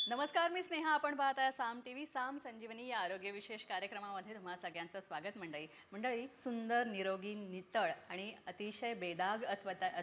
नमस्कार, मी स्नेहा. आपण पाहत आहे साम टीव्ही. साम संजीवनी या आरोग्य विशेष कार्यक्रमामध्ये तुम्हा सगळ्यांचं स्वागत. मंडळी, सुंदर, निरोगी, नितळ आणि अतिशय बेदाग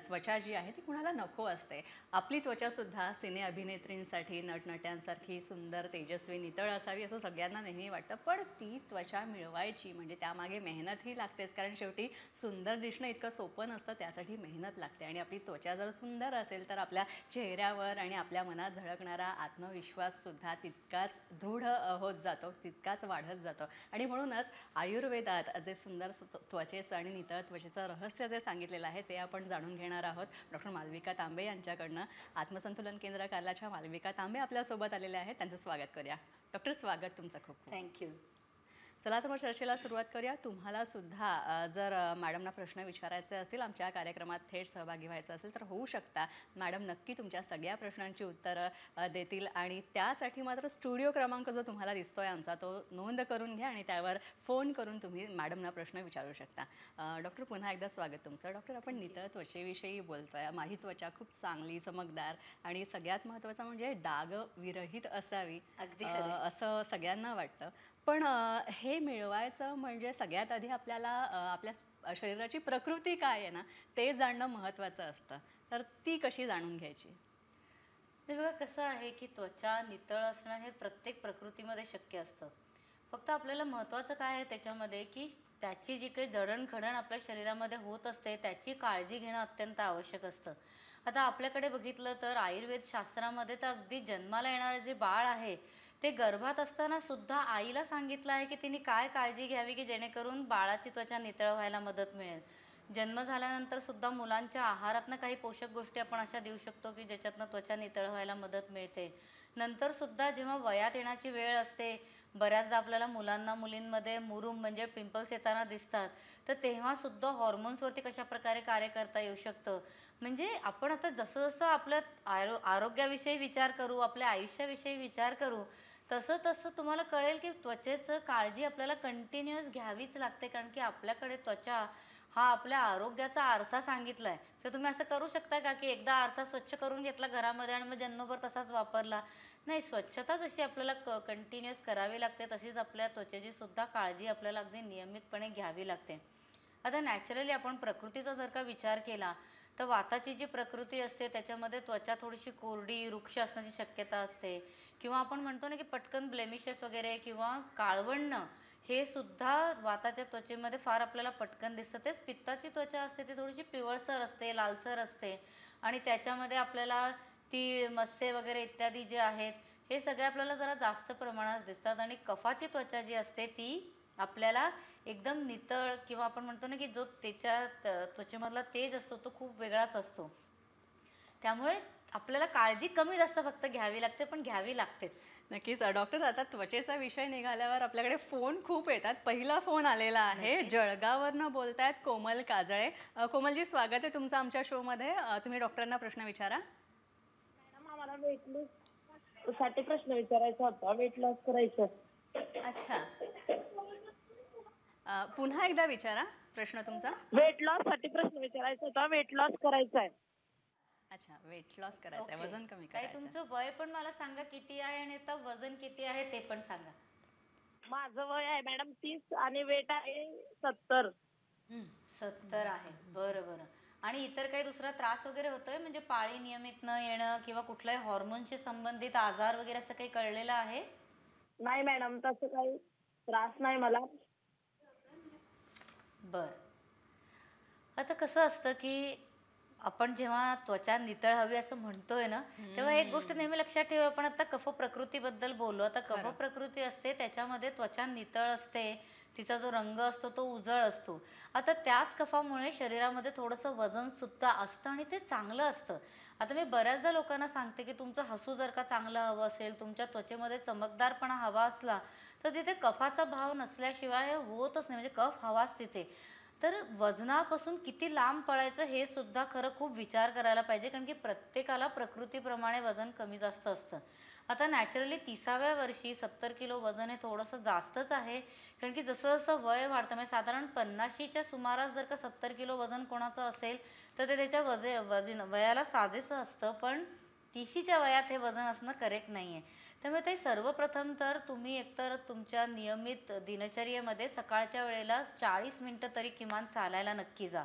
त्वचा जी आहे ती कुणाला नको असते. आपली त्वचासुद्धा सिने अभिनेत्रींसाठी, नटनट्यांसारखी सुंदर, तेजस्वी, नितळ असावी असं सगळ्यांना नेहमी वाटतं. पण ती त्वचा मिळवायची म्हणजे त्यामागे मेहनतही लागतेच, कारण शेवटी सुंदर दिसणं इतकं सोपं नसतं, त्यासाठी मेहनत लागते. आणि आपली त्वचा जर सुंदर असेल तर आपल्या चेहऱ्यावर आणि आपल्या मनात झळकणारा आत्मविश्वास सुद्धा तितकाच दृढ होत जातो, तितकाच वाढत जातो. आणि म्हणूनच आयुर्वेदात जे सुंदर त्वचेचं आणि नितळ त्वचेचं रहस्य जे सांगितलेलं आहे ते आपण जाणून घेणार आहोत डॉक्टर मालविका तांबे यांच्याकडनं. आत्मसंतुलन केंद्र कार्यालयाच्या मालविका तांबे आपल्यासोबत आलेल्या आहेत. त्यांचं स्वागत करूया. डॉक्टर, स्वागत तुमचं खूप. थँक्यू. चला तर मग चर्चेला सुरुवात करूया. तुम्हाला सुद्धा जर मॅडमना प्रश्न विचारायचे असतील, आमच्या कार्यक्रमात थेट सहभागी व्हायचं असेल तर होऊ शकता. मॅडम नक्की तुमच्या सगळ्या प्रश्नांची उत्तरं देतील. आणि त्यासाठी मात्र स्टुडिओ क्रमांक जो तुम्हाला दिसतोय आमचा, तो नोंद करून घ्या आणि त्यावर फोन करून तुम्ही मॅडमना प्रश्न विचारू शकता. डॉक्टर, पुन्हा एकदा स्वागत तुमचं. डॉक्टर, आपण नितळ त्वचेविषयी बोलतोय. माझी त्वचा खूप चांगली, चमकदार आणि सगळ्यात महत्त्वाचं म्हणजे डाग विरहित असावी असं सगळ्यांना वाटतं. पण हे मिळवायचं म्हणजे सगळ्यात आधी आपल्याला आपल्या शरीराची प्रकृती काय आहे ना, ते जाणणं महत्त्वाचं असतं. तर ती कशी जाणून घ्यायची? ते बघा, कसं आहे की त्वचा नितळ असणं हे प्रत्येक प्रकृतीमध्ये शक्य असतं. फक्त आपल्याला महत्त्वाचं काय आहे त्याच्यामध्ये की त्याची जी काही जडणघडण आपल्या शरीरामध्ये होत असते त्याची काळजी घेणं अत्यंत आवश्यक असतं. आता आपल्याकडे बघितलं तर आयुर्वेद शास्त्रामध्ये तर अगदी जन्माला येणारे जे बाळ आहे ते गर्भात असताना सुद्धा आईला सांगितलं आहे की तिने काय काळजी घ्यावी की जेणेकरून बाळाची त्वचा नितळ व्हायला मदत मिळेल. जन्म झाल्यानंतर सुद्धा मुलांच्या आहारातनं काही पोषक गोष्टी आपण अशा देऊ शकतो की ज्याच्यातनं त्वचा नितळ व्हायला मदत मिळते. नंतर सुद्धा जेव्हा वयात येण्याची वेळ असते, बऱ्याचदा आपल्याला मुलांना मुलींमध्ये मुरूम म्हणजे पिंपल्स येताना दिसतात, तर तेव्हा सुद्धा हॉर्मोन्सवरती कशा प्रकारे कार्य करता येऊ शकतं. म्हणजे आपण आता जसं जसं आपल्या आरोग्याविषयी विचार करू, आपल्या आयुष्याविषयी विचार करू, तसं तसं तुम्हाला कळेल की त्वचेचं काळजी आपल्याला कंटिन्युअस घ्यावीच लागते. कारण की आपल्याकडे त्वचा हा आपल्या आरोग्याचा आरसा सांगितला आहे. तर तुम्ही असं करू शकता का की एकदा आरसा स्वच्छ करून घेतला घरामध्ये आणि मग जन्मभर तसाच वापरला? नाही, स्वच्छता जशी आपल्याला कंटिन्युअस करावी लागते तशीच आपल्या त्वचेची सुद्धा काळजी आपल्याला अगदी नियमितपणे घ्यावी लागते. आता नॅचरली आपण प्रकृतीचा जर का विचार केला तर वाताची जी प्रकृती असते त्याच्यामध्ये त्वचा थोडीशी कोरडी रुक्ष असण्याची शक्यता असते. किंवा आपण म्हणतो ना की पटकन ब्लेमिशेस वगैरे किंवा काळवणं हे सुद्धा वाताच्या त्वचेमध्ये फार आपल्याला पटकन दिसतं. तेच पित्ताची त्वचा असते ती थोडीशी पिवळसर असते, लालसर असते आणि त्याच्यामध्ये आपल्याला तीळ, मस्से वगैरे इत्यादी जे आहेत हे सगळे आपल्याला जरा जास्त प्रमाणात दिसतात. आणि कफाची त्वचा जी असते ती आपल्याला एकदम नितळ किंवा आपण म्हणतो ना की जो त्याच्या त्वचेमधला तेज असतो तो खूप वेगळाच असतो. त्यामुळे आपल्याला काळजी कमी जास्त फक्त घ्यावी लागते, पण घ्यावी लागतेच. नक्कीच. डॉक्टर, आता त्वचेचा विषय निघाल्यावर आपल्याकडे फोन खूप येतात. पहिला फोन आलेला आहे, जळगाववरनं बोलतायत कोमल काजळे. कोमलजी, स्वागत आहे तुमचं आमच्या शोमध्ये. तुम्ही डॉक्टरांना प्रश्न विचारा. मॅडम, आम्हाला वेट लॉस साठी प्रश्न विचारायचा होता. वेट लॉस करायचं. अच्छा, पुन्हा एकदा विचारा प्रश्न तुमचा. वेट लॉस साठी प्रश्न विचारायचा होता. वेट लॉस करायचा आहे. अच्छा, वेट लॉस करायचं आहे, वजन कमी काय करायचं. तुमचं वय पण मला सांगा किती आहे आणि आता वजन किती आहे ते पण सांगा. माझं वय आहे मॅडम 30 आणि वेट आहे 70. 70 आहे. बरं बरं. आणि इतर काही दुसरा त्रास वगैरे होतोय म्हणजे पाळी नियमित न येणं किंवा कुठल्याही हॉर्मोनशी संबंधित आजार वगैरे असं काही कळलेलं आहे? नाही मॅडम, तसं काही त्रास नाही मला. बर. आता कसं असतं की आपण जेव्हा त्वचा नितळ हवी असं म्हणतोय ना, तेव्हा एक गोष्ट नेहमी लक्षात ठेवा. आपण आता कफ प्रकृतीबद्दल बोललो. आता कफ प्रकृती असते त्याच्यामध्ये त्वचा नितळ असते, तिचा जो रंग असतो तो उजळ असतो. आता त्याच कफामुळे शरीरामध्ये थोडंसं वजन सुद्धा असतं आणि ते चांगलं असतं. आता मी बऱ्याचदा लोकांना सांगते की तुमचं हसू जर का चांगलं हवं असेल, तुमच्या त्वचेमध्ये चमकदारपणा हवा असला तर तिथे कफाचा भाव नसल्याशिवाय हे होतच नाही. म्हणजे कफ हवाच तिथे. तर वजनापासून किती लांब पळायचं हे सुद्धा खरं खूप विचार करायला पाहिजे. कारण की प्रत्येकाला प्रकृतीप्रमाणे वजन कमी जास्त असतं. आता नॅचरली 30व्या वर्षी 70 किलो वजन हे थोडंसं जास्तच आहे. कारण की जसं जसं वय वाढतं म्हणजे साधारण 50च्या सुमारास जर का 70 किलो वजन कोणाचं असेल तर ते त्याच्या वयाला साजेसं असतं. पण 30च्या वयात हे वजन असणं करेक्ट नाही आहे. त्यामुळे ते सर्वप्रथम तर तुम्ही एकतर तुमच्या नियमित दिनचर्येमध्ये सकाळच्या वेळेला 40 मिनटं तरी किमान चालायला नक्की जा.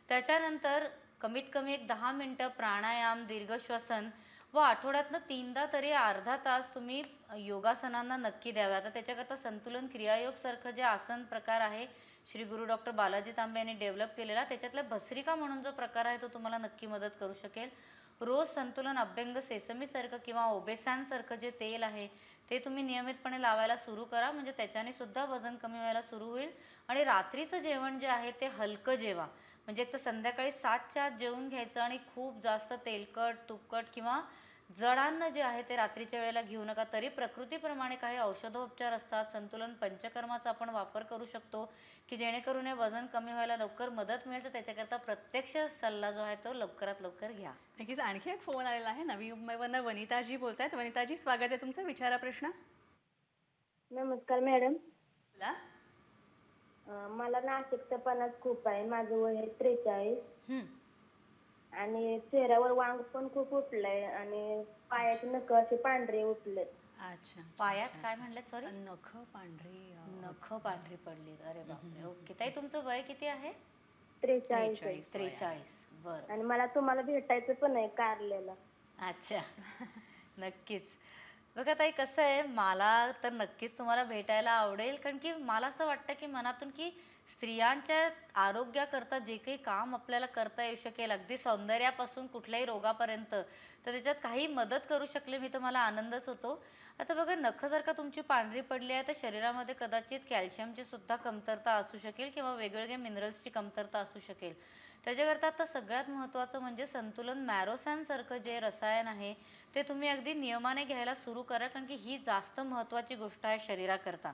त्याच्यानंतर कमीत कमी एक 10 मिनटं प्राणायाम, दीर्घ श्वसन व आठवड्यातनं 3दा तरी अर्धा तास तुम्ही योगासनांना नक्की द्यावे. आता त्याच्याकरता संतुलन क्रियायोग सारखं जे आसन प्रकार आहे श्री गुरु डॉक्टर बालाजी तांबे यांनी डेव्हलप केलेला, त्याच्यातला भस्त्रिका म्हणून जो प्रकार आहे तो तुम्हाला नक्की मदत करू शकेल. रोज संतुलन अभ्यंग सेसमीसारखं किंवा ओबेसॅनसारखं जे तेल आहे ते तुम्ही नियमितपणे लावायला सुरू करा, म्हणजे त्याच्याने सुद्धा वजन कमी व्हायला सुरू होईल. आणि रात्रीचं जेवण जे आहे ते हलकं जेवा, म्हणजे एक तर संध्याकाळी 7च्या आत जेवून घ्यायचं आणि खूप जास्त तेलकट, तुपकट किंवा जडांना जे आहे ते रात्रीच्या वेळेला घेऊ नका. तरी प्रकृतीप्रमाणे काही औषधोपचार असतात, संतुलन पंचकर्माचा आपण वापर करू शकतो की जेणेकरून हे वजन कमी व्हायला लवकर मदत मिळेल. तर त्याच्याकरता प्रत्यक्ष सल्ला जो आहे तो लवकरात लवकर घ्या. नक्कीच. आणखी एक फोन आलेला आहे, नवी मुंबईवरनं वनिताजी बोलतायत. वनिताजी, स्वागत आहे तुमचं, विचारा प्रश्न. नमस्कार मॅडम. बोला. मला ना अशक्तपणाच खूप आहे. माझं वय आहे 43 आणि चेहऱ्यावर वांग पण खूप उठलंय आणि पायाचे नख असे पांढरे उठले. अच्छा. पायात काय म्हणले? सॉरी, नख पांढरी. नख पांढरी पडली. अरे बापरे. ओके ताई, तुमचं वय किती आहे? 43 आहे. 43. बरं. आणि मला तुम्हाला भेटायचं पण आहे कारल्याला. अच्छा. नक्कीच. बघा ताई, कसं आहे, मला तर नक्कीच तुम्हाला भेटायला आवडेल, कारण की मला असं वाटतं की मनातून की स्त्रियांच्या आरोग्याकरता जे काही काम आपल्याला करता येऊ शकेल, अगदी सौंदर्यापासून कुठल्याही रोगापर्यंत, तर त्याच्यात काही मदत करू शकले मी तर मला आनंदच होतो. आता बघा, नख जर का तुमची पांढरी पडली आहे तर शरीरामध्ये कदाचित कॅल्शियमची सुद्धा कमतरता असू शकेल किंवा वेगवेगळ्या मिनरल्सची कमतरता असू शकेल. त्याच्याकरता आता सगळ्यात महत्त्वाचं म्हणजे संतुलन मॅरोसॅनसारखं जे रसायन आहे ते तुम्ही अगदी नियमाने घ्यायला सुरू करा, कारण की ही जास्त महत्त्वाची गोष्ट आहे शरीराकरता.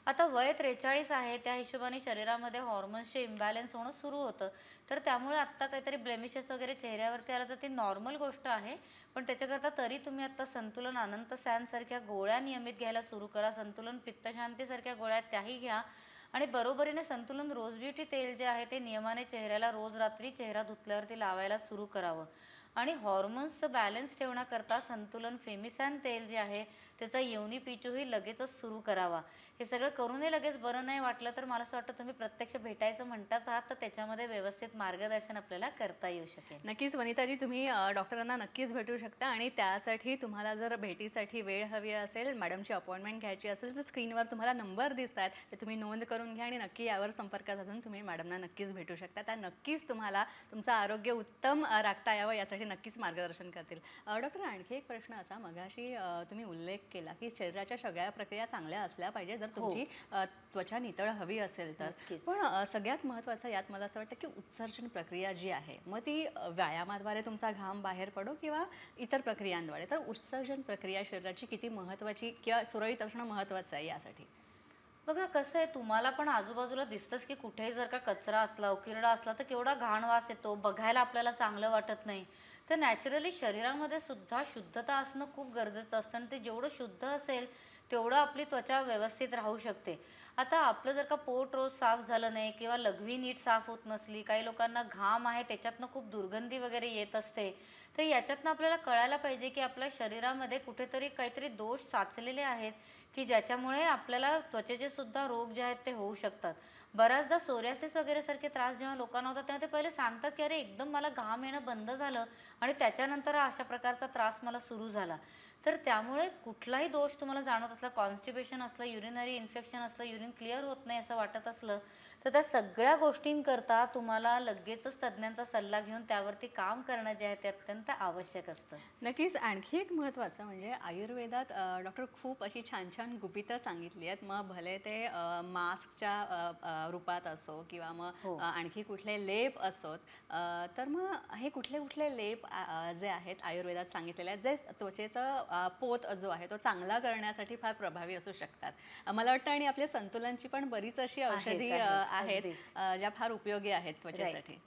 आता वय 43 आहे, त्या हिशोबाने शरीरामध्ये हॉर्मोन्सचे इम्बॅलन्स होणं सुरू होतं. तर त्यामुळे आत्ता काहीतरी ब्लेमिशेस वगैरे चेहऱ्यावरती आलं तर ती नॉर्मल गोष्ट आहे. पण त्याच्याकरता तरी तुम्ही आत्ता संतुलन अनंत सॅनसारख्या गोळ्या नियमित घ्यायला सुरू करा. संतुलन पित्तशांतीसारख्या गोळ्या त्याही घ्या. आणि बरोबरीने संतुलन रोज ब्युटी तेल जे आहे ते नियमाने चेहऱ्याला रोज रात्री चेहरा धुतल्यावरती लावायला सुरू करावं. आणि हॉर्मोन्सचं बॅलन्स ठेवण्याकरता संतुलन फेमिसॅन तेल जे आहे त्याचा योनी पिचूही लगेचच सुरू करावा. हे सगळं करूनही लगेच बरं नाही वाटलं तर मला असं वाटतं तुम्ही प्रत्यक्ष भेटायचं म्हणताच आहात, तर त्याच्यामध्ये व्यवस्थित मार्गदर्शन आपल्याला करता येऊ शकेल. नक्कीच वनिताजी, तुम्ही डॉक्टरांना नक्कीच भेटू शकता. आणि त्यासाठी तुम्हाला जर भेटीसाठी वेळ हवी असेल, मॅडमची अपॉइंटमेंट घ्यायची असेल, तर स्क्रीनवर तुम्हाला नंबर दिसत आहेत, ते तुम्ही नोंद करून घ्या आणि नक्की यावर संपर्क साधून तुम्ही मॅडमना नक्कीच भेटू शकता. त्या नक्कीच तुम्हाला तुमचं आरोग्य उत्तम राखता यावं यासाठी नक्कीच मार्गदर्शन करतील. डॉक्टर, आणखी एक प्रश्न असा, मगाशी तुम्ही उल्लेख केला की शरीराच्या सगळ्या प्रक्रिया चांगल्या असल्या पाहिजे जर तुमची त्वचा नितळ हवी असेल तर. पण सगळ्यात महत्त्वाचं यात मला असं वाटतं की उत्सर्जन प्रक्रिया जी आहे, मग ती व्यायामाद्वारे तुमचा घाम बाहेर पडो किंवा इतर प्रक्रियांद्वारे, तर उत्सर्जन प्रक्रिया शरीराची किती महत्त्वाची किंवा सुरळीत असणं महत्त्वाचं आहे यासाठी? बघा, कसं आहे, तुम्हाला पण आजूबाजूला दिसतंच की कुठेही जर का कचरा असला, उकिरडा असला तर केवढा घाण वास येतो, बघायला आपल्याला चांगलं वाटत नाही. तर नॅचरली शरीरामध्ये सुद्धा शुद्धता असणं खूप गरजेचं असतं आणि ते जेवढं शुद्ध असेल तेवढं आपली त्वचा व्यवस्थित राहू शकते. आता आपलं जर का पोट रोज साफ झालं नाही किंवा लघवी नीट साफ होत नसली, काही लोकांना घाम आहे त्याच्यातनं खूप दुर्गंधी वगैरे येत असते, तर याच्यातनं आपल्याला कळायला पाहिजे की आपल्या शरीरामध्ये कुठेतरी काहीतरी दोष साचलेले आहेत की ज्याच्यामुळे आपल्याला त्वचेचे सुद्धा रोग जे आहेत ते होऊ शकतात. बऱ्याचदा सोरियासिस वगैरे सारखे त्रास जेव्हा लोकांना होतात तेव्हा ते पहिले सांगतात की अरे एकदम मला घाम येणं बंद झालं आणि त्याच्यानंतर अशा प्रकारचा त्रास मला सुरू झाला. तर त्यामुळे कुठलाही दोष तुम्हाला जाणवत असला, कॉन्स्टिपेशन असलं, युरिनरी इन्फेक्शन असलं, युरिन क्लिअर होत नाही असं वाटत असलं, तर त्या सगळ्या गोष्टींकरता तुम्हाला लगेचच तज्ज्ञांचा सल्ला घेऊन त्यावरती काम करणं जे आहे ते अत्यंत आवश्यक असतं. नक्कीच. आणखी एक महत्त्वाचं म्हणजे आयुर्वेदात डॉक्टर खूप अशी छान छान गुपितं सांगितली आहेत, मग भले ते मास्कच्या रूपात असो किंवा मग आणखी कुठले लेप असोत, तर मग हे कुठले कुठले लेप जे आहेत आयुर्वेदात सांगितलेले आहेत जे त्वचेचं पोत जो आहे तो चांगला करण्यासाठी फार प्रभावी असू शकतात, मला वाटतं. आणि आपल्या संतुलनची पण बरीच अशी औषधी आहेत ज्या फार उपयोगी आहेत त्वचेसाठी.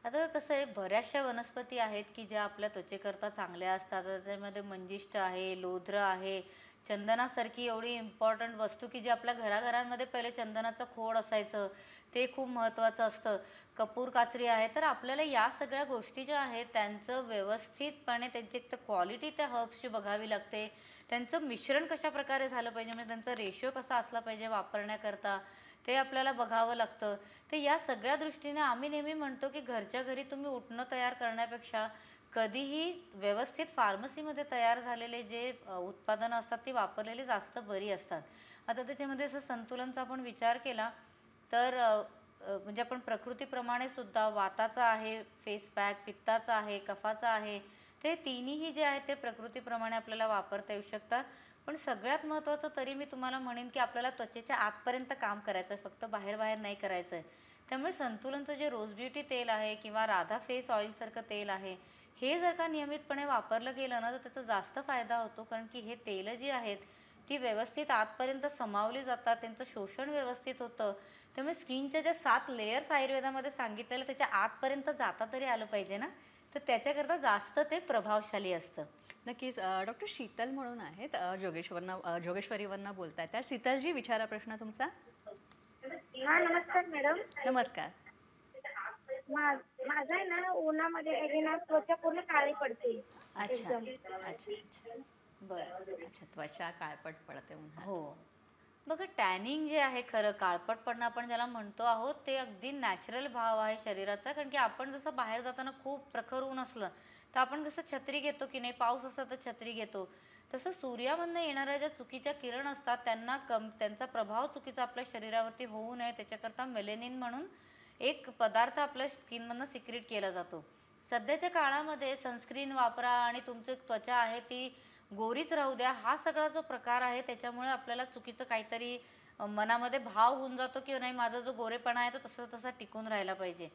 आता कसं आहे, बऱ्याचशा वनस्पती आहेत की ज्या आपल्या त्वचेकरता चांगल्या असतात. त्याच्यामध्ये मंजिष्ठ आहे, लोध्र आहे, चंदनासारखी एवढी इम्पॉर्टंट वस्तू की जी आपल्या घराघरांमध्ये पहिले चंदनाचं खोड असायचं, ते खूप महत्त्वाचं असतं. कपूर काचरी आहे. तर आपल्याला या सगळ्या गोष्टी ज्या आहेत त्यांचं व्यवस्थितपणे त्यांची एक तर क्वालिटी त्या हर्ब्सची बघावी लागते. त्यांचं मिश्रण कशा प्रकारे झालं पाहिजे, म्हणजे त्यांचा रेशिओ कसा असला पाहिजे वापरण्याकरता, ते आपल्याला बघावं लागतं. तर या सगळ्या दृष्टीने आम्ही नेहमी म्हणतो की घरच्या घरी तुम्ही उटणं तयार करण्यापेक्षा कधीही व्यवस्थित फार्मसीमध्ये तयार झालेले जे उत्पादनं असतात ती वापरलेली जास्त बरी असतात. आता त्याच्यामध्ये जसं संतुलनचा आपण विचार केला तर म्हणजे आपण प्रकृतीप्रमाणे सुद्धा वाताचा आहे फेस पॅक, पित्ताचा आहे, कफाचा आहे, ते तिन्हीही जे आहेत ते प्रकृतीप्रमाणे आपल्याला वापरता येऊ शकतात. पण सगळ्यात महत्त्वाचं तरी मी तुम्हाला म्हणेन की आपल्याला त्वचेच्या आतपर्यंत काम करायचं आहे, फक्त बाहेर बाहेर नाही करायचं आहे. त्यामुळे संतुलनचं जे रोज ब्युटी तेल आहे किंवा राधा फेस ऑइलसारखं तेल आहे, हे जर का नियमितपणे वापरलं गेलं ना तर त्याचा जास्त फायदा होतो. कारण की हे तेलं जी आहेत ती व्यवस्थित आतपर्यंत समावली जातात, त्यांचं शोषण व्यवस्थित होतं. त्यामुळे स्किनच्या ज्या 7 लेयर्स आयुर्वेदामध्ये सांगितलेलं त्याच्या आतपर्यंत जाता तरी आलं पाहिजे ना, तर त्याच्याकरता जास्त ते प्रभावशाली असतं. नक्कीच. डॉक्टर शीतल म्हणून आहेत, जोगेश्वरीवरनं बोलताय. त्या शीतलजी, विचारा प्रश्न तुमचा. हा, नमस्कार मॅडम. नमस्कार. माझा आहे ना, उन्हामध्ये आहे ना त्वचा पूर्ण काळी पडते अच्छा एकदम. अच्छा अच्छा. बरं. अच्छा, त्वचा काळपट पडते उन्हात. हो. बघा, टॅनिंग जे आहे, खरं काळपटपणा आपण ज्याला म्हणतो आहोत, ते अगदी नॅचरल भाव आहे शरीराचा. कारण की आपण जसं बाहेर जाताना खूप प्रखर ऊन असलं तर आपण कसं छत्री घेतो की नाही, पाऊस असला तर छत्री घेतो, तसं सूर्यामधनं येणाऱ्या ज्या चुकीच्या किरण असतात त्यांना त्यांचा प्रभाव चुकीचा आपल्या शरीरावरती होऊ नये त्याच्याकरता मेलेनिन म्हणून एक पदार्थ आपल्या स्किनमधनं सिक्रेट केला जातो. सध्याच्या काळामध्ये सनस्क्रीन वापरा आणि तुमची त्वचा आहे ती गोरीच राहू द्या, हा सगळा जो प्रकार आहे त्याच्यामुळे आपल्याला चुकीचं काहीतरी मनामध्ये भाव होऊन जातो की नाही, माझा जो गोरेपणा आहे तो तसा तसा टिकून राहायला पाहिजे.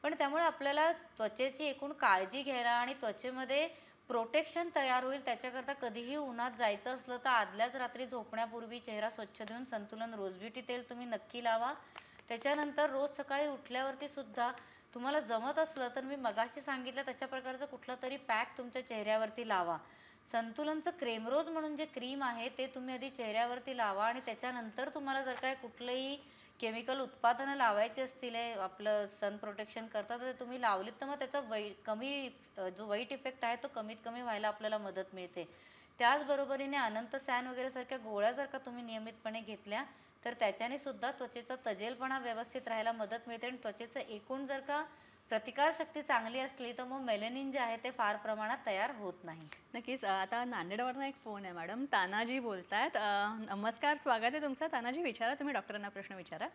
पण त्यामुळे आपल्याला त्वचेची एकूण काळजी घ्यायला आणि त्वचेमध्ये प्रोटेक्शन तयार होईल त्याच्याकरता कधीही उन्हात जायचं असलं तर आदल्याच रात्री झोपण्यापूर्वी चेहरा स्वच्छ देऊन संतुलन रोज ब्युटी तेल तुम्ही नक्की लावा. त्याच्यानंतर रोज सकाळी उठल्यावरती सुद्धा तुम्हाला जमत असलं तर मी मगाशी सांगितलं तशा प्रकारचं कुठलं तरी पॅक तुमच्या चेहऱ्यावरती लावा. संतुलनचं क्रेमरोज म्हणून जे क्रीम आहे ते तुम्ही आधी चेहऱ्यावरती लावा आणि त्याच्यानंतर तुम्हाला जर काय कुठलंही केमिकल उत्पादनं लावायची असतील आपलं सन प्रोटेक्शन करता तर तुम्ही लावलीत तर मग त्याचा कमी जो वाईट इफेक्ट आहे तो कमीत कमी व्हायला आपल्याला मदत मिळते. त्याचबरोबरीने अनंत सॅन वगैरे सारख्या गोळ्या जर का तुम्ही नियमितपणे घेतल्या तर त्याच्याने सुद्धा त्वचेचा तजेलपणा व्यवस्थित राहायला मदत मिळते आणि त्वचेचं एकूण जर का प्रतिकारशक्ती चांगली असली तर मग मेलेनिन जे आहे ते फार प्रमाणात तयार होत नाही. नक्कीच. आता नांदेडवरनं एक फोन आहे मॅडम, तानाजी बोलतायत. नमस्कार, स्वागत आहे तुमचं. तानाजी, विचारा, तुम्ही डॉक्टरांना प्रश्न विचारा.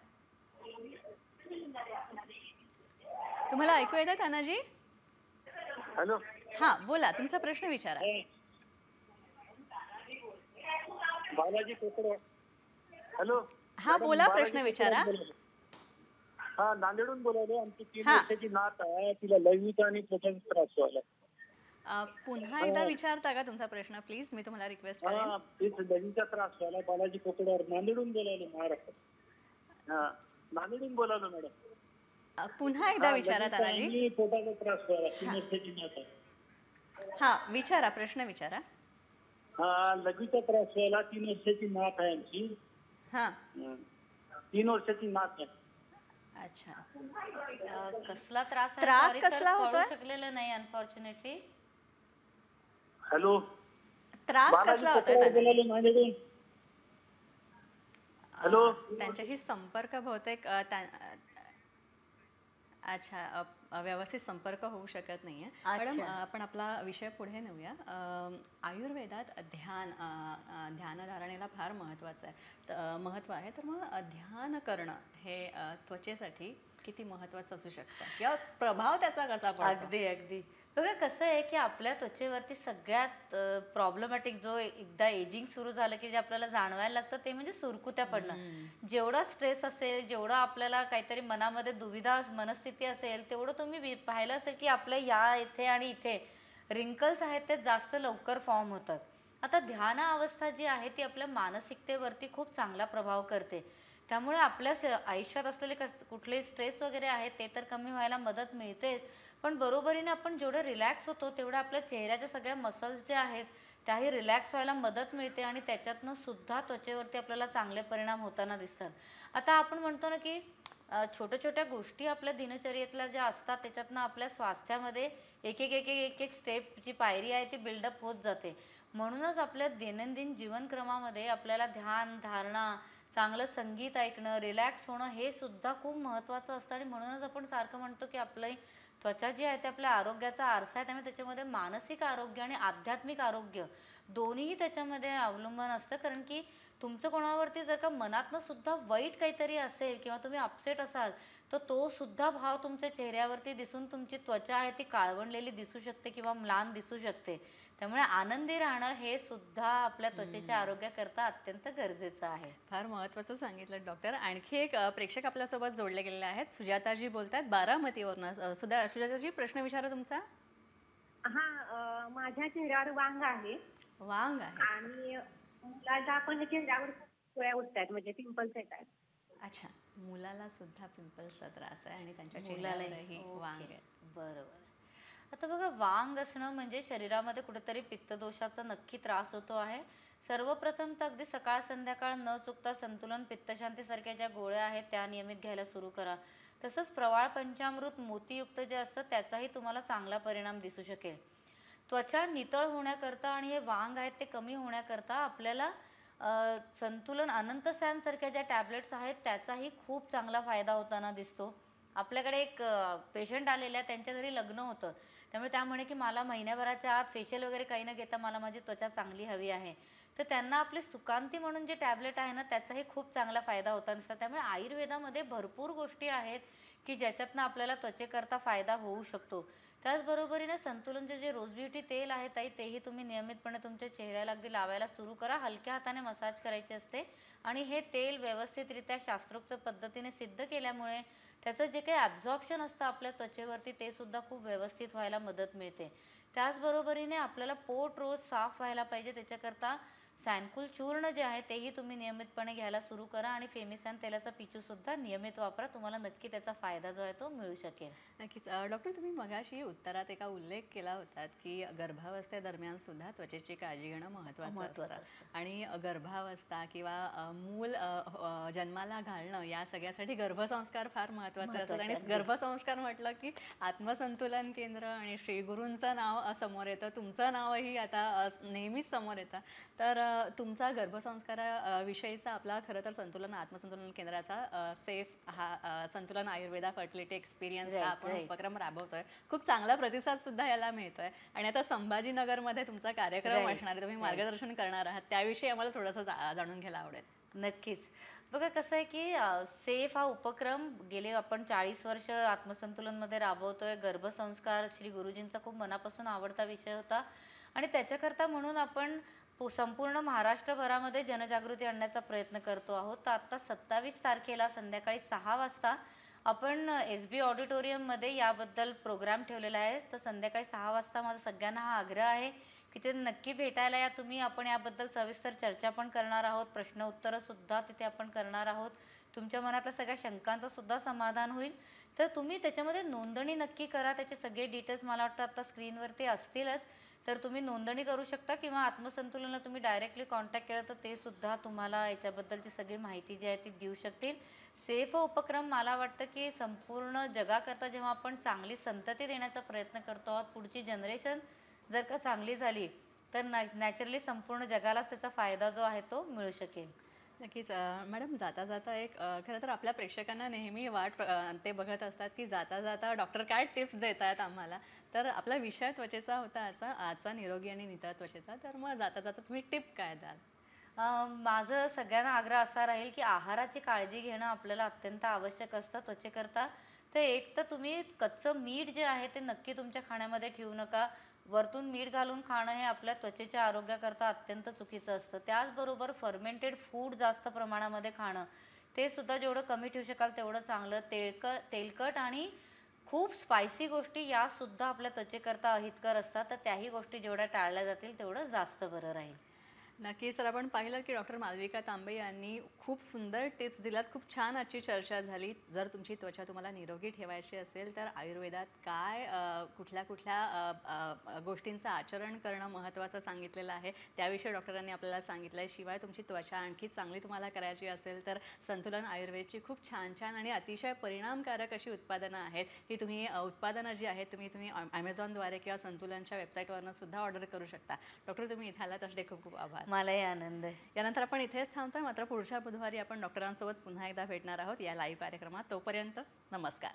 तुम्हाला ऐकू येतं तानाजी? हॅलो. हां, बोला, तुमचा प्रश्न विचारा. बालाजी कोकडे. हॅलो. हां, बोला, प्रश्न विचारा. हा, नांदेडून बोलावले. आमची 3 हा. वर्षाची नात आहे, तिला लैंगिक आणि त्वचाचा त्रास व्हायला. पुन्हा एकदा विचारता का तुमचा प्रश्न प्लीज? मी तुम्हाला रिक्वेस्ट करेन. हा, तीच लैंगिकचा त्रास व्हायला. बालाजी कोकडेवर, नांदेडून बोलावले, महाराष्ट्र. हा, नांदेडून बोलावलं मॅडम. पुन्हा एकदा विचारा तानाजी. आणि पोटाचा त्रास व्हायला. 3 वर्षाची नात आहे. हां, विचारा, प्रश्न विचारा. हा, लघवीचा त्रास व्हायला. 3 वर्षाची नात आहे आमची. हां. 3 वर्षाची नात आहे. अच्छा. कसला त्रास आहे? त्रास Sorry sir, कसला कळू होतोय? शकलेलं नाही अनफॉर्च्युनेटली. हॅलो. त्रास बालाजी कसला होतोय कोकडेवर तानाजी? बोलावले, नांदेडून. हॅलो. त्यांच्याशी संपर्क बहुतेक अच्छा, व्यवस्थित संपर्क होऊ शकत नाहीये. मॅडम, आपण आपला विषय पुढे नेऊया. आयुर्वेदात ध्यानधारणेला फार महत्त्व आहे. तर मग ध्यान करणं हे त्वचेसाठी किती महत्त्वाचं असू शकतं किंवा प्रभाव त्याचा कसा पडतो? अगदी अगदी. बघा, कसं आहे की आपल्या त्वचेवरती सगळ्यात प्रॉब्लेमॅटिक जो एकदा एजिंग सुरू झालं की जे आपल्याला जाणवायला लागतं ते म्हणजे सुरकुत्या पडणं. जेवढा स्ट्रेस असेल, जेवढा आपल्याला काहीतरी मनामध्ये दुविधा मनस्थिती असेल, तेवढं तुम्ही पाहिलं असेल की आपल्या या इथे आणि इथे रिंकल्स आहेत ते जास्त लवकर फॉर्म होतात. आता ध्यान अवस्था जी आहे ती आपल्या मानसिकतेवरती खूप चांगला प्रभाव करते. त्यामुळे आपल्या आयुष्यात असलेले कुठलेही स्ट्रेस वगैरे आहेत ते तर कमी व्हायला मदत मिळतेच, पण बरोबरीने आपण जेवढं रिलॅक्स होतो तेवढं आपल्या चेहऱ्याच्या सगळ्या मसल्स जे आहेत त्याही रिलॅक्स व्हायला मदत मिळते आणि त्याच्यातनं सुद्धा त्वचेवरती आपल्याला चांगले परिणाम होताना दिसतात. आता आपण म्हणतो ना की छोट्या छोट्या गोष्टी आपल्या दिनचर्येतल्या ज्या असतात त्याच्यातनं आपल्या स्वास्थ्यामध्ये एक एक एक एक एक एक स्टेपची पायरी आहे ती बिल्डअप होत जाते. म्हणूनच आपल्या दैनंदिन जीवनक्रमामध्ये आपल्याला ध्यान, धारणा, चांगलं संगीत ऐकणं, रिलॅक्स होणं हे सुद्धा खूप महत्त्वाचं असतं. आणि म्हणूनच आपण सारखं म्हणतो की आपली त्वचा जी आहे ते आपल्या आरोग्याचा आरसा आहे. त्यामुळे त्याच्यामध्ये मानसिक आरोग्य आणि आध्यात्मिक आरोग्य दोन्हीही त्याच्यामध्ये अवलंबून असतं. कारण की तुमचं कोणावरती जर का मनातनं सुद्धा वाईट काहीतरी असेल किंवा तुम्ही अपसेट असाल तर तो सुद्धा भाव तुमच्या चेहऱ्यावरती दिसून तुमची त्वचा आहे ती काळवंडलेली दिसू शकते किंवा म्लान दिसू शकते. त्यामुळे आनंदी राहणं हे सुद्धा आपल्या त्वचेच्या आरोग्याकरता अत्यंत गरजेचं आहे. फार महत्त्वाचं सांगितलं डॉक्टर. आणखी एक प्रेक्षक आपल्यासोबत जोडले गेलेले आहेत. सुजाताजी बोलतात बारामतीवरनं. सुजाताजी, प्रश्न विचारा तुमचा. हा, माझ्या चेहऱ्यावर वांग आहे वांग आहे. आणि मुलाच्या पण चेहऱ्यावर गोळ्या उठतात, म्हणजे पिंपल्स येतात. अच्छा, मुलाला सुद्धा पिंपल्सचा त्रास आहे आणि त्यांच्या मुलालाही. चेहऱ्यावरही वांग आहे. बरोबर. आता बघा, वांग असणं म्हणजे शरीरामध्ये कुठेतरी पित्तदोषाचा नक्की त्रास होतो आहे. सर्वप्रथम तर अगदी सकाळ संध्याकाळ न चुकता संतुलन पित्तशांतीसारख्या ज्या गोळ्या आहेत त्या नियमित घ्यायला सुरू करा. तसंच प्रवाळ पंचामृत मोतीयुक्त जे असतं त्याचाही तुम्हाला चांगला परिणाम दिसू शकेल. त्वचा नितळ होण्याकरता आणि हे वांग आहेत ते कमी होण्याकरता आपल्याला संतुलन अनंतसॅनसारख्या ज्या टॅबलेट्स आहेत त्याचाही खूप चांगला फायदा होताना दिसतो. आपल्याकडे एक पेशंट आलेल्या, त्यांच्या घरी लग्न होतं, त्यामुळे त्या म्हणे की मला महिन्याभराच्या आत फेशियल वगैरे काही न घेता मला माझी त्वचा चांगली हवी आहे. तर त्यांना आपले सुकांती म्हणून जे टॅबलेट आहे ना त्याचाही खूप चांगला फायदा होता दिसतो. त्यामुळे आयुर्वेदामध्ये भरपूर गोष्टी आहेत की ज्याच्यातनं आपल्याला त्वचेकरता फायदा होऊ शकतो. त्याचबरोबरीने संतुलनचे जे रोज ब्युटी तेल आहे ताई, तेही तुम्ही नियमितपणे तुमच्या चेहऱ्याला अगदी लावायला सुरू करा. हलक्या हाताने मसाज करायचे असते आणि हे तेल व्यवस्थितरित्या शास्त्रोक्त पद्धतीने सिद्ध केल्यामुळे त्याचं जे काही ॲब्झॉर्प्शन असतं आपल्या त्वचेवरती ते सुद्धा खूप व्यवस्थित व्हायला मदत मिळते. त्याचबरोबरीने आपल्याला पोट रोज साफ व्हायला पाहिजे, त्याच्याकरता सॅनकुल चूर्ण जे आहे तेही तुम्ही नियमितपणे घ्यायला सुरू करा आणि फेमिसॅन तेलाचा पिचूसुद्धा नियमित वापरा. तुम्हाला नक्की त्याचा फायदा जो आहे तो मिळू शकेल. नक्कीच. डॉक्टर, तुम्ही मगाशी उत्तरात एका उल्लेख केला होता की गर्भावस्थेदरम्यान सुद्धा त्वचेची काळजी घेणं महत्त्वाचं असतं आणि गर्भावस्था किंवा मूल जन्माला घालणं या सगळ्यासाठी गर्भसंस्कार फार महत्त्वाचे असतात. आणि गर्भसंस्कार म्हटलं की आत्मसंतुलन केंद्र आणि श्री गुरूंचं नाव समोर येतं, तुमचं नावही आता नेहमीच समोर येतं. तर तुमचा गर्भसंस्काराविषयीचा आपला खरं तर संतुलन आत्मसंतुलन केंद्राचा सेफ हा संतुलन आयुर्वेदा फर्टिलिटी एक्सपिरियन्स हा आपण उपक्रम राबवतोय. खूप चांगला प्रतिसाद सुद्धा याला मिळतोय. आणि आता संभाजीनगरमध्ये तुमचा कार्यक्रम असणार आहे, तुम्ही मार्गदर्शन करणार आहात, त्याविषयी आम्हाला थोडंसं जाणून घ्यायला आवडेल. नक्कीच. बघा कसं आहे की सेफ हा उपक्रम गेले आपण 40 वर्ष आत्मसंतुलनमध्ये राबवतोय. गर्भसंस्कार श्री गुरुजींचा खूप मनापासून आवडता विषय होता आणि त्याच्याकरता म्हणून आपण संपूर्ण महाराष्ट्रभरामध्ये जनजागृती आणण्याचा प्रयत्न करतो आहोत. तर आत्ता 27 तारखेला संध्याकाळी 6 वाजता आपण SB ऑडिटोरियममध्ये याबद्दल प्रोग्राम ठेवलेला आहे. तर संध्याकाळी 6 वाजता माझा सगळ्यांना हा आग्रह आहे की ते नक्की भेटायला या तुम्ही. आपण याबद्दल सविस्तर चर्चा पण करणार आहोत, प्रश्न उत्तरंसुद्धा तिथे आपण करणार आहोत. तुमच्या मनातल्या सगळ्या शंकांचं सुद्धा समाधान होईल. तर तुम्ही त्याच्यामध्ये नोंदणी नक्की करा. त्याचे सगळे डिटेल्स मला वाटतं आता स्क्रीनवरती असतीलच. तर तुम्ही नोंदणी करू शकता किंवा आत्मसंतुलनला तुम्ही डायरेक्टली कॉन्टॅक्ट केलं तर ते सुद्धा तुम्हाला याच्याबद्दलची सगळी माहिती जी आहे ती देऊ शकतील. सेफ उपक्रम मला वाटतं की संपूर्ण जगाकरता जेव्हा आपण चांगली संतती देण्याचा प्रयत्न करतो आहोत, पुढची जनरेशन जर का चांगली झाली तर नॅचरली संपूर्ण जगालाच त्याचा फायदा जो आहे तो मिळू शकेल. नक्कीच. मॅडम, जाता जाता एक खरं तर आपल्या प्रेक्षकांना नेहमी ते बघत असतात की जाता जाता डॉक्टर काय टिप्स देत आहेत आम्हाला. तर आपला विषय त्वचेचा होता आजचा निरोगी आणि नितळ त्वचेचा. तर मग जाता जाता तुम्ही टिप काय द्याल? माझं सगळ्यांना आग्रह असा राहील की आहाराची काळजी घेणं आपल्याला अत्यंत आवश्यक असतं त्वचेकरता. तर एक तर तुम्ही कच्चं मीठ जे आहे ते नक्की तुमच्या खाण्यामध्ये ठेवू नका. वरतून मीठ घालून खाणं हे आपल्या त्वचेच्या आरोग्याकरता अत्यंत चुकीचं असतं. त्याचबरोबर फर्मेंटेड फूड जास्त प्रमाणामध्ये खाणं ते सुद्धा जेवढं कमी ठेवू शकाल तेवढं चांगलं. तेलकट आणि खूप स्पायसी गोष्टी यासुद्धा आपल्या त्वचेकरता अहितकर असतात. तर त्याही गोष्टी जेवढ्या टाळल्या जातील तेवढं जास्त बरं राहील. नक्कीच. तर आपण पाहिलं की डॉक्टर मालविका तांबे यांनी खूप सुंदर टिप्स दिल्यात. खूप छान आजची चर्चा झाली. जर तुमची त्वचा तुम्हाला निरोगी ठेवायची असेल तर आयुर्वेदात काय कुठल्या कुठल्या गोष्टींचं आचरण करणं महत्त्वाचं सांगितलेलं आहे त्याविषयी डॉक्टरांनी आपल्याला सांगितलं आहे. शिवाय तुमची त्वचा आणखी चांगली तुम्हाला करायची असेल तर संतुलन आयुर्वेदची खूप छान छान आणि अतिशय परिणामकारक अशी उत्पादनं आहेत की तुम्ही उत्पादनं जी आहेत तुम्ही ॲमेझॉनद्वारे किंवा संतुलनच्या वेबसाईटवरनं सुद्धा ऑर्डर करू शकता. डॉक्टर तुम्ही इथे आलात त्यासाठी खूप खूप आभार. मलाही आनंद आहे. यानंतर आपण इथेच थांबतोय. मात्र पुढच्या बुधवारी आपण डॉक्टरांसोबत पुन्हा एकदा भेटणार आहोत या लाईव्ह कार्यक्रमात. तोपर्यंत नमस्कार.